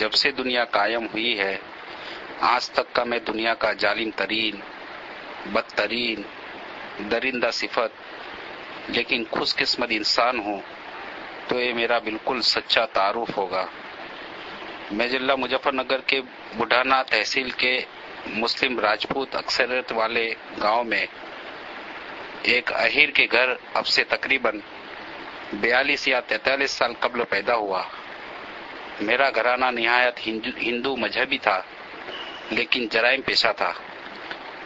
جب سے دنیا قائم ہوئی ہے آج تک کا میں دنیا کا ظالم ترین، بدترین، درندہ صفت لیکن خوش قسمت انسان ہوں تو یہ میرا بالکل سچا تعارف ہوگا۔ میں ضلع مظفر نگر کے بڈھانا تحصیل کے مسلم راجپوت اکثریت والے گاؤں میں ایک اہیر کے گھر اب سے تقریباً 42 یا 43 سال قبل پیدا ہوا۔ میرا گھرانہ نہایت ہندو مذہبی تھا لیکن جرائم پیشہ تھا۔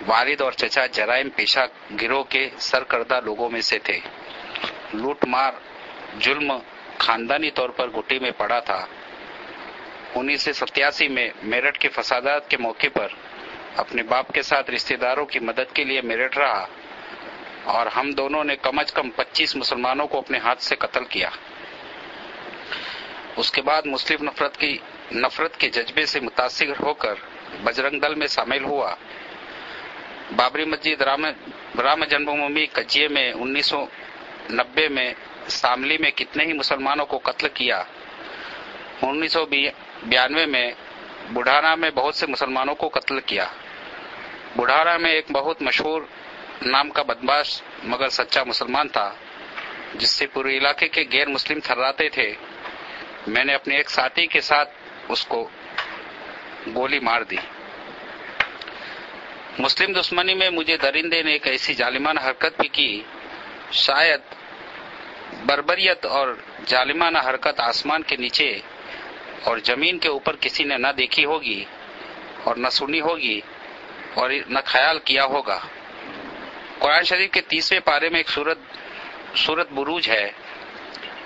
والد اور چچا جرائم پیشہ گروہ کے سرکردہ لوگوں میں سے تھے۔ لوٹ مار، ظلم خاندانی طور پر گھٹی میں پڑا تھا۔ 1987 میں میرٹھ کے فسادات کے موقع پر اپنے باپ کے ساتھ رشتہ داروں کی مدد کے لیے میرٹھ رہا اور ہم دونوں نے کم از کم 25 مسلمانوں کو اپنے ہاتھ سے قتل کیا۔ اس کے بعد مسلم نفرت کے جذبے سے متاثر ہو کر بجرنگ دل میں شامل ہوا۔ بابری مسجد، رام جنم بھومی کچیے میں 1990 میں شاملی میں کتنے ہی مسلمانوں کو قتل کیا۔ 1992 میں بڈھانا میں بہت سے مسلمانوں کو قتل کیا۔ بڈھانا میں ایک بہت مشہور نام کا بدماش مگر سچا مسلمان تھا جس سے پورے علاقے کے غیر مسلم تھراتے تھے۔ میں نے اپنے ایک ساتھی کے ساتھ اس کو گولی مار دی۔ مسلم دشمنی میں مجھے درندے نے ایک ایسی ظالمانہ حرکت بھی کی، شاید بربریت اور ظالمانہ حرکت آسمان کے نیچے اور زمین کے اوپر کسی نے نہ دیکھی ہوگی اور نہ سنی ہوگی اور نہ خیال کیا ہوگا۔ قرآن شریف کے 30ویں پارے میں ایک سورت بروج ہے،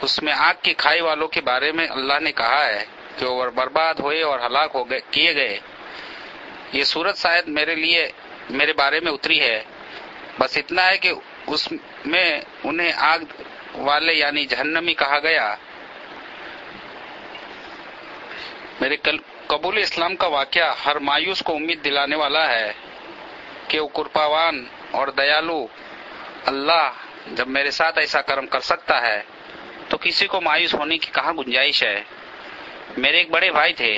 اس میں آگ کی کھائی والوں کے بارے میں اللہ نے کہا ہے کہ وہ برباد ہوئے اور ہلاک کیے گئے۔ یہ سورت شاید میرے بارے میں اتری ہے، بس اتنا ہے کہ اس میں انہیں آگ والے یعنی جہنمی کہا گیا۔ میرے قبول اسلام کا واقعہ ہر مایوس کو امید دلانے والا ہے کہ وہ کرپاوان اور دیالو اللہ جب میرے ساتھ ایسا کرم کر سکتا ہے تو کسی کو مایوس ہونے کی کہاں گنجائش ہے۔ میرے ایک بڑے بھائی تھے،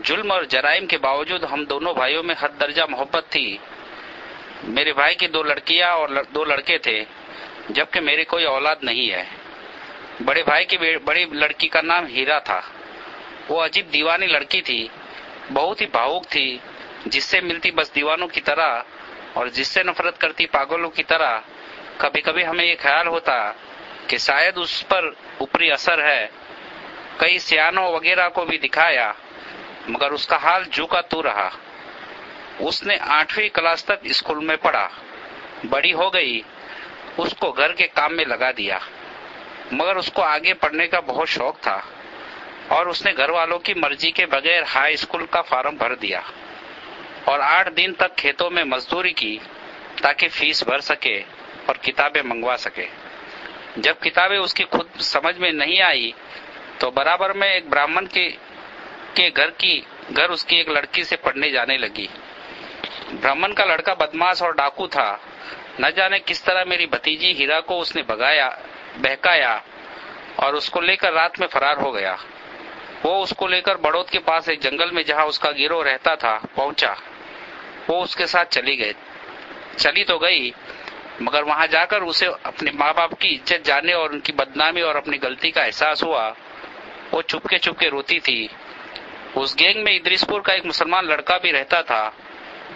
ظلم اور جرائم کے باوجود ہم دونوں بھائیوں میں حد درجہ محبت تھی۔ میرے بھائی کی 2 لڑکیاں اور 2 لڑکے تھے جبکہ میرے کوئی اولاد نہیں ہے۔ بڑے بھائی کی بڑی لڑکی کا نام ہیرا تھا۔ وہ عجیب دیوانی لڑکی تھی، بہت ہی بھاوک تھی، جس سے ملتی بس دیوانوں کی طرح اور جس سے نفرت کرتی پاگلوں کی طرح۔ کبھی کبھی ہمیں یہ خیال ہوتا کہ شاید اس پر اوپری اثر ہے۔ کئی سیانوں وغیرہ کو بھی دکھایا مگر اس کا حال جو کا تو رہا۔ اس نے 8ویں کلاس تک اسکول میں پڑھا، بڑی ہو گئی، اس کو گھر کے کام میں لگا دیا، مگر اس کو آگے پڑھنے کا بہت شوق تھا اور اس نے گھر والوں کی مرضی کے بغیر ہائی اسکول کا فارم بھر دیا اور 8 دن تک کھیتوں میں مزدوری کی تاکہ فیس بھر سکے اور کتابیں منگوا سکے۔ جب کتابیں اس کی خود سمجھ میں نہیں آئی تو برابر میں ایک برہمن کے گھر اس کی ایک لڑکی سے پڑھنے جانے لگی۔ برہمن کا لڑکا بدماش اور ڈاکو تھا۔ نہ جانے کس طرح میری بھتیجی ہیرا کو اس نے بہکایا اور اس کو لے کر رات میں فرار ہو گیا۔ وہ اس کو لے کر بڑوت کے پاس ایک جنگل میں جہاں اس کا گروہ رہتا تھا پہنچا۔ وہ اس کے ساتھ چلی تو گئی مگر وہاں جا کر اسے اپنے ماں باپ کی عزت جانے اور ان کی بدنامی اور اپنی غلطی کا احساس ہوا۔ وہ چپکے چپکے روتی تھی۔ اس گینگ میں ادریس پور کا ایک مسلمان لڑکا بھی رہتا تھا۔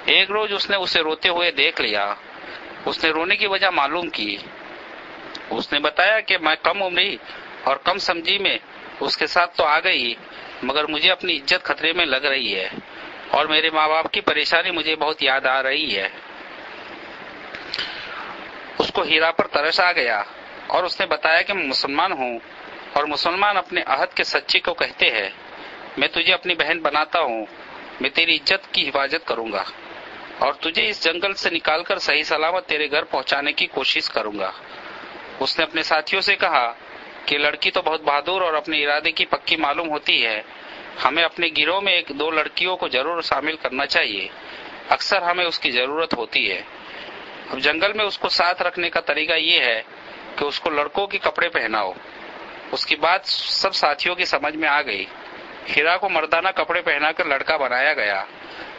ایک روز اس نے اسے روتے ہوئے دیکھ لیا۔ اس نے رونے کی وجہ معلوم کی۔ اس نے بتایا کہ میں کم عمری اور کم سمجھی میں اس کے ساتھ تو آ گئی مگر مجھے اپنی عزت خطرے میں لگ رہی ہے اور میرے ماں باپ کی پریشانی مجھے بہت یاد آ رہی ہے۔ اس کو ہیرا پر ترس آ گیا اور اس نے بتایا کہ میں مسلمان ہوں اور مسلمان اپنے عہد کے سچے کو کہتے ہیں، میں تجھے اپنی بہن بناتا ہوں، میں تیری عزت کی حفاظت کروں گا اور تجھے اس جنگل سے نکال کر صحیح سلامت تیرے گھر پہنچانے کی کوشش کروں گا۔ اس نے اپنے ساتھیوں سے کہا کہ لڑکی تو بہت بہادر اور اپنے ارادے کی پکی معلوم ہوتی ہے، ہمیں اپنے گروہ میں 1-2 لڑکیوں کو ضرور شامل کرنا چاہیے، اکثر ہمیں اس کی ضرورت ہوتی ہے۔ اب جنگل میں اس کو ساتھ رکھنے کا طریقہ یہ ہے کہ اس کو لڑکوں کے کپڑے پہناؤ۔ اس کی بات سب ساتھیوں کی سمجھ میں آ گئی۔ ہیرا کو مردانہ کپڑے پہنا کر لڑکا بنایا گیا،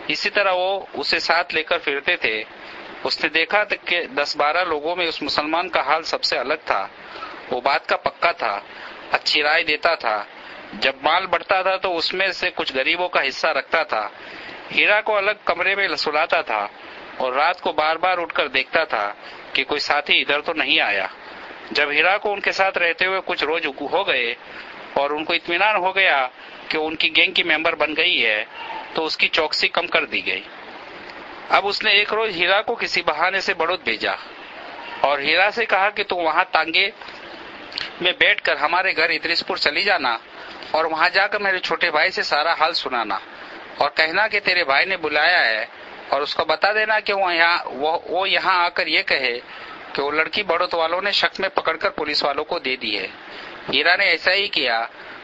اسی طرح وہ اسے ساتھ لے کر پھرتے تھے۔ اس نے دیکھا کہ 10-12 لوگوں میں اس مسلمان کا حال سب سے الگ تھا۔ وہ بات کا پکا تھا، اچھی رائے دیتا تھا، جب مال بڑھتا تھا تو اس میں سے کچھ غریبوں کا حصہ رکھتا تھا۔ ہیرا کو الگ کمرے میں سلاتا تھا اور رات کو بار بار اٹھ کر دیکھتا تھا کہ کوئی ساتھی ادھر تو نہیں آیا۔ جب ہیرا کو ان کے ساتھ رہتے ہوئے کچھ روز ہو گئے اور ان کو اطمینان ہو گیا کہ ان کی گینگ کی ممبر بن گئی ہے تو اس کی چوکسی کم کر دی گئی۔ اب اس نے ایک روز ہیرا کو کسی بہانے سے بڑوت بھیجا اور ہیرا سے کہا کہ تم وہاں تانگے میں بیٹھ کر ہمارے گھر ادریس پور چلی جانا اور وہاں جا کر میرے چھوٹے بھائی سے سارا حال سنانا اور کہنا کہ تیرے بھائی نے بلایا ہے، اور اس کو بتا دینا کہ وہ یہاں آ کر یہ کہے کہ وہ لڑکی بڑوت والوں نے شک میں پکڑ کر پولیس والوں کو دے دی ہے۔ ہیرا نے ایسا ہی کیا۔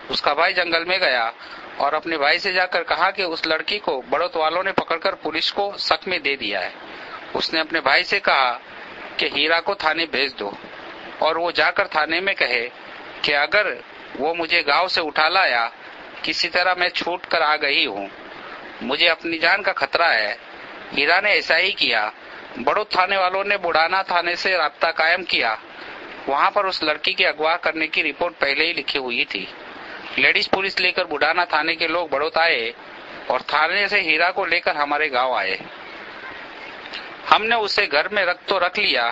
اس کا بھائی جنگل میں گیا اور اپنے بھائی سے جا کر کہا کہ اس لڑکی کو بڑوت والوں نے پکڑ کر پولیس کو شک میں دے دیا ہے۔ اس نے اپنے بھائی سے کہا کہ ہیرا کو تھانے بھیج دو اور وہ جا کر تھانے میں کہے کہ اگر وہ مجھے گاؤں سے اٹھا لایا، کسی طرح میں چھوٹ کر آ گئی ہوں، مجھے اپنی جان کا خطرہ ہے۔ ہیرا نے ایسا ہی کیا۔ بڑوت تھانے والوں نے بڑھانا تھانے سے رابطہ قائم کیا۔ وہاں پر اس لڑکی کے اغوا کرنے کی رپورٹ پہلے ہی لکھی ہوئی تھی۔ لیڈیز پولیس لے کر بڑھانا تھانے کے لوگ بڑوت آئے اور تھانے سے ہیرا کو لے کر ہمارے گاؤں آئے۔ ہم نے اسے گھر میں رکھ لیا،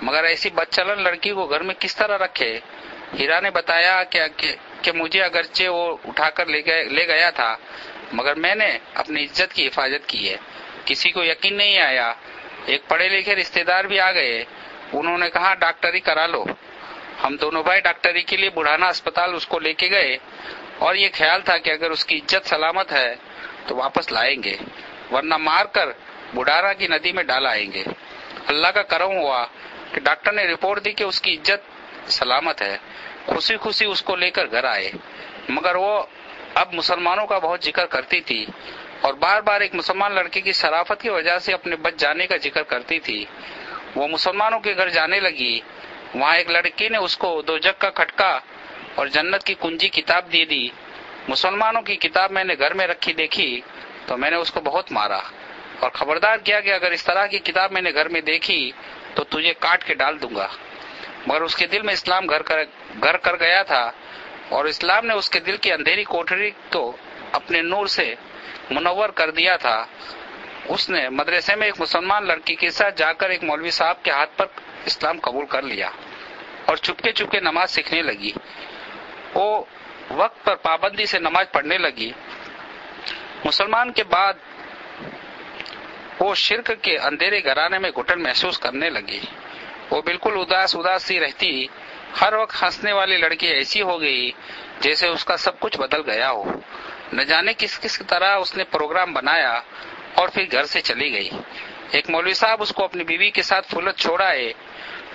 مگر ایسی بدچلن لڑکی کو گھر میں کس طرح رکھے؟ ہیرا نے بتایا کہ مجھے اگرچہ وہ اٹھا کر لے گیا تھا، مگر میں نے اپنی عزت کی حفاظت کی ہے۔ کسی کو یقین نہیں آیا۔ ایک پڑھے لکھے رشتے دار بھی آ گئے۔ انہوں نے کہا ڈاکٹری کرا لو۔ ہم دونوں بھائی ڈاکٹری کے لیے بڑھانا اسپتال اس کو لے کے گئے اور یہ خیال تھا کہ اگر اس کی عزت سلامت ہے تو واپس لائیں گے، ورنہ مار کر بڑھانا کی ندی میں ڈال آئیں گے۔ اللہ کا کرم ہوا کہ ڈاکٹر نے رپورٹ دی کہ اس کی عزت سلامت ہے۔ خوشی خوشی اس کو لے کر گھر آئے، مگر وہ اب مسلمانوں کا بہت ذکر کرتی تھی اور بار بار ایک مسلمان لڑکے کی شرافت کی وجہ سے اپنے بچ جانے کا ذکر کرتی تھی۔ وہ مسلمانوں کے گھر جانے لگی۔ وہاں ایک لڑکی نے اس کو دوزخ کا کھٹکا اور جنت کی کنجی کتاب دے دی۔ مسلمانوں کی کتاب میں نے گھر میں رکھی دیکھی تو میں نے اس کو بہت مارا اور خبردار کیا کہ اگر اس طرح کی کتاب میں نے گھر میں دیکھی تو تجھے کاٹ کے ڈال دوں گا۔ مگر اس کے دل میں اسلام گھر کر گیا تھا اور اسلام نے اس کے دل کی اندھیری کوٹری کو اپنے نور سے منور کر دیا تھا۔ اس نے مدرسے میں ایک مسلمان لڑکی کے ساتھ جا کر ایک مولوی صاحب کے ہاتھ پر اسلام قبول کر لیا اور چپکے نماز سیکھنے لگی۔ وہ وقت پر پابندی سے نماز پڑھنے لگی۔ مسلمان کے بعد وہ شرک کے اندھیرے گھرانے میں گھٹن محسوس کرنے لگی۔ وہ بالکل اداس سی رہتی۔ ہر وقت ہنسنے والی لڑکی ایسی ہو گئی جیسے اس کا سب کچھ بدل گیا ہو۔ نہ جانے کس طرح اس نے پروگرام بنایا اور پھر گھر سے چلی گئی۔ ایک مولوی صاحب اس کو اپنی بیوی کے ساتھ فولت چھوڑائے۔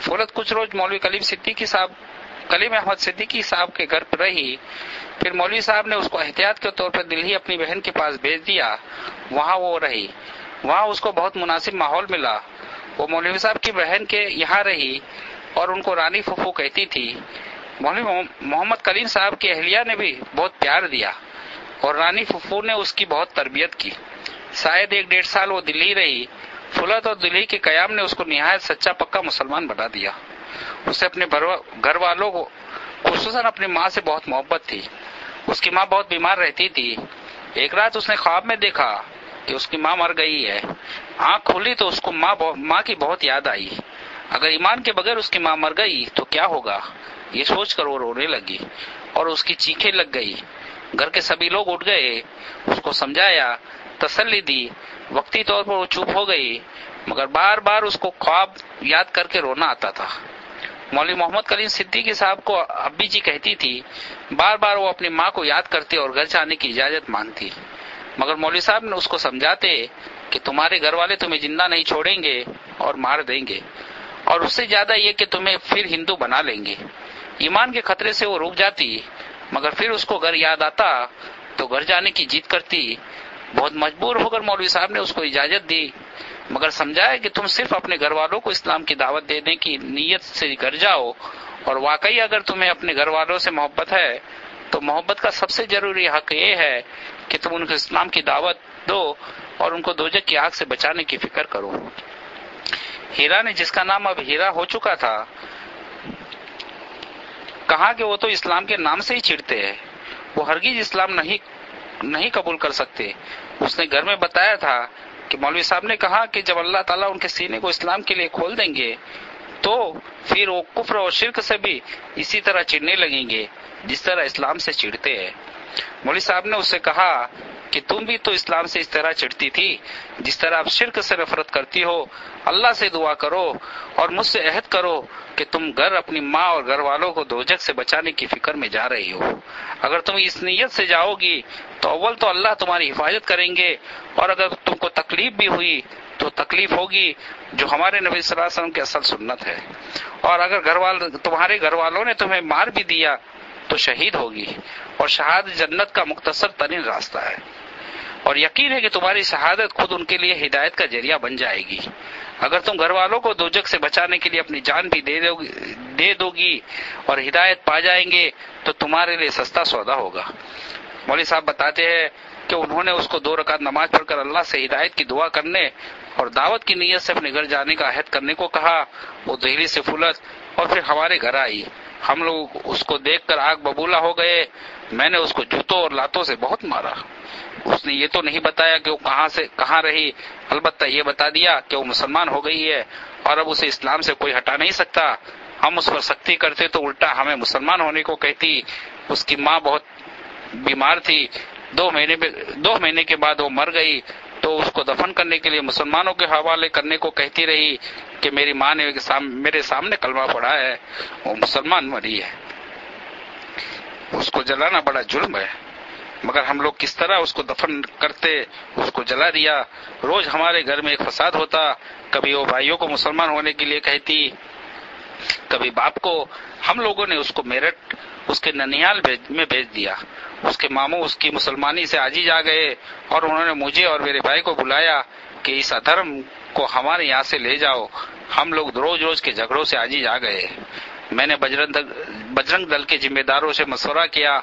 فولت کچھ روز مولوی کلیم احمد صدیقی صاحب کے گھر پر رہی۔ پھر مولوی صاحب نے اس کو احتیاط کے طور پر دلہی اپنی بہن کے پاس بھیج دیا۔ وہاں وہ رہی۔ وہاں اس کو بہت مناسب ماحول ملا۔ وہ مولوی صاحب کی بہن کے یہاں رہی اور ان کو رانی پھوپھو کہتی تھی۔ مولوی محمد کلیم صاحب کی اہلیہ نے بھی بہت پیار دیا اور رانی پھوپھو نے اس کی بہت تربیت کی۔ شاید 1-1.5 سال وہ دلی رہی۔ فولت اور دلی کے قیام نے اس کو نہایت سچا پکا مسلمان بنا دیا۔ اسے اپنے گھر والوں کو خصوصاً اپنی ماں سے بہت محبت تھی۔ اس کی ماں بہت بیمار رہتی تھی۔ ایک رات اس نے خواب میں دیکھا کہ اس کی ماں مر گئی ہے۔ آنکھ کھولی تو اس کو ماں کی بہت یاد آئی۔ اگر ایمان کے بغیر اس کی ماں مر گئی تو کیا ہوگا، یہ سوچ کر وہ رونے لگی اور اس کی چیخیں لگ گئی۔ گھر کے سبھی لوگ اٹھ گئے، اس کو سمجھایا، تسلی دی۔ وقتی طور پر وہ چپ ہو گئی، مگر بار بار اس کو خواب یاد کر کے رونا آتا تھا۔ مولوی محمد کلیم صدیقی صاحب کو ابی جی کہتی تھی۔ بار بار وہ اپنی ماں کو یاد کرتے اور گھر جانے کی اجازت مانگتی، مگر مولوی صاحب نے اس کو سمجھاتے کہ تمہارے گھر والے تمہیں زندہ نہیں چھوڑیں گے اور مار دیں گے، اور اس سے زیادہ یہ کہ تمہیں پھر ہندو بنا لیں گے۔ ایمان کے خطرے سے وہ رک جاتی، مگر پھر اس کو گھر یاد آتا تو گھر جانے کی ضد کرتی۔ بہت مجبور ہو کر مولوی صاحب نے اس کو اجازت دی، مگر سمجھایا کہ تم صرف اپنے گھر والوں کو اسلام کی دعوت دینے کی نیت سے گھر جاؤ، اور واقعی اگر تمہیں اپنے گھر والوں سے محبت ہے تو محبت کا سب سے ضروری حق یہ ہے کہ تم ان کو اسلام کی دعوت دو اور ان کو دوزخ کی آگ سے بچانے کی فکر کرو۔ ہیرا نے، جس کا نام اب ہیرا ہو چکا تھا، کہا کہ وہ تو اسلام کے نام سے ہی چڑھتے ہیں، وہ ہرگز اسلام نہیں قبول کر سکتے۔ اس نے گھر میں بتایا تھا کہ مولوی صاحب نے کہا کہ جب اللہ تعالیٰ ان کے سینے کو اسلام کے لیے کھول دیں گے تو پھر وہ کفر اور شرک سے بھی اسی طرح چڑھنے لگیں گے جس طرح اسلام سے چڑھتے ہیں۔ مولوی صاحب نے اس سے کہا کہ تم بھی تو اسلام سے اس طرح چڑھتی تھی جس طرح آپ شرک سے نفرت کرتی ہو۔ اللہ سے دعا کرو اور مجھ سے عہد کرو کہ تم گھر اپنی ماں اور گھر والوں کو دوزخ سے بچانے کی فکر میں جا رہی ہو۔ اگر تم اس نیت سے جاؤ گی تو اول تو اللہ تمہاری حفاظت کریں گے، اور اگر تم کو تکلیف بھی ہوئی تو تکلیف ہوگی جو ہمارے نبی صلی اللہ علیہ وسلم کی اصل سنت ہے، اور اگر تمہارے گھر والوں نے تمہیں مار بھی دیا تو شہید ہوگی، اور شہادت جنت کا مختصر ترین راستہ ہے، اور یقین ہے کہ تمہاری شہادت خود ان کے لیے ہدایت کا ذریعہ بن جائے گی۔ اگر تم گھر والوں کو دوزخ سے بچانے کے لیے اپنی جان بھی دے دو گی اور ہدایت پا جائیں گے تو تمہارے لیے سستا سودا ہوگا۔ مولوی صاحب بتاتے ہیں کہ انہوں نے اس کو 2 رکعت نماز پڑھ کر اللہ سے ہدایت کی دعا کرنے اور دعوت کی نیت سے اپنے گھر جانے کا عہد کرنے کو کہا۔ وہ دہلی سے پھولت اور پھر ہمارے گھر آئی۔ ہم لوگ اس کو دیکھ کر آگ ببولا ہو گئے۔ میں نے اس کو جوتوں اور لاتوں سے بہت مارا۔ اس نے یہ تو نہیں بتایا کہ وہ کہاں رہی، البتہ یہ بتا دیا کہ وہ مسلمان ہو گئی ہے اور اب اسے اسلام سے کوئی ہٹا نہیں سکتا۔ ہم اس پر سختی کرتے تو الٹا ہمیں مسلمان ہونے کو کہتی۔ اس کی ماں بہت بیمار تھی، 2 مہینے کے بعد وہ مر گئی، تو اس کو دفن کرنے کے لیے مسلمانوں کے حوالے کرنے کو کہتی رہی کہ میری ماں نے میرے سامنے کلمہ پڑھا ہے، وہ مسلمان مری ہے۔ اس کو جلانا بڑا جرم ہے، مگر ہم لوگ کس طرح اس کو دفن کرتے، اس کو جلا دیا۔ روز ہمارے گھر میں ایک فساد ہوتا، کبھی وہ بھائیوں کو مسلمان ہونے کے لیے کہتی، کبھی باپ کو۔ ہم لوگوں نے اس کو میرٹھ اس کے ننیال میں بھیج دیا۔ اس کے ماموں اس کی مسلمانی سے عاجز آ گئے اور انہوں نے مجھے اور میرے بھائی کو بلایا کہ اس ادھرم کو ہمارے یہاں سے لے جاؤ۔ ہم لوگ روز کے جھگڑوں سے عاجز آ گئے۔ میں نے بجرنگ دل کے ذمہ داروں سے مشورہ کیا،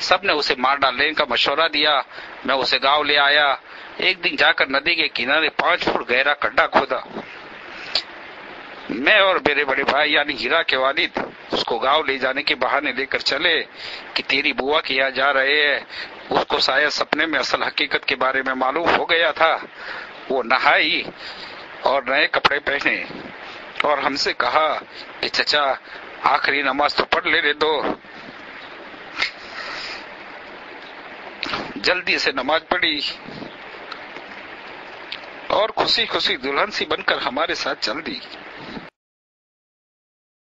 سب نے اسے مار ڈالنے کا مشورہ دیا۔ میں اسے گاؤں لے آیا۔ ایک دن جا کر ندی کے کنارے 5 فٹ گہرا کھڈا کھودا۔ میں اور میرے بڑے بھائی یعنی ہیرا کے والد اس کو گاؤں لے جانے کے بہانے لے کر چلے کہ تیری بوا کے یہاں جا رہے ہیں۔ اس کو شاید سپنے میں اصل حقیقت کے بارے میں معلوم ہو گیا تھا۔ وہ نہائی اور نئے کپڑے پہنے اور ہم سے کہا کہ چچا آخری نماز تو پڑھ لینے دو۔ جلدی سے نماز پڑھی اور خوشی دلہن سی بن کر ہمارے ساتھ چل دی۔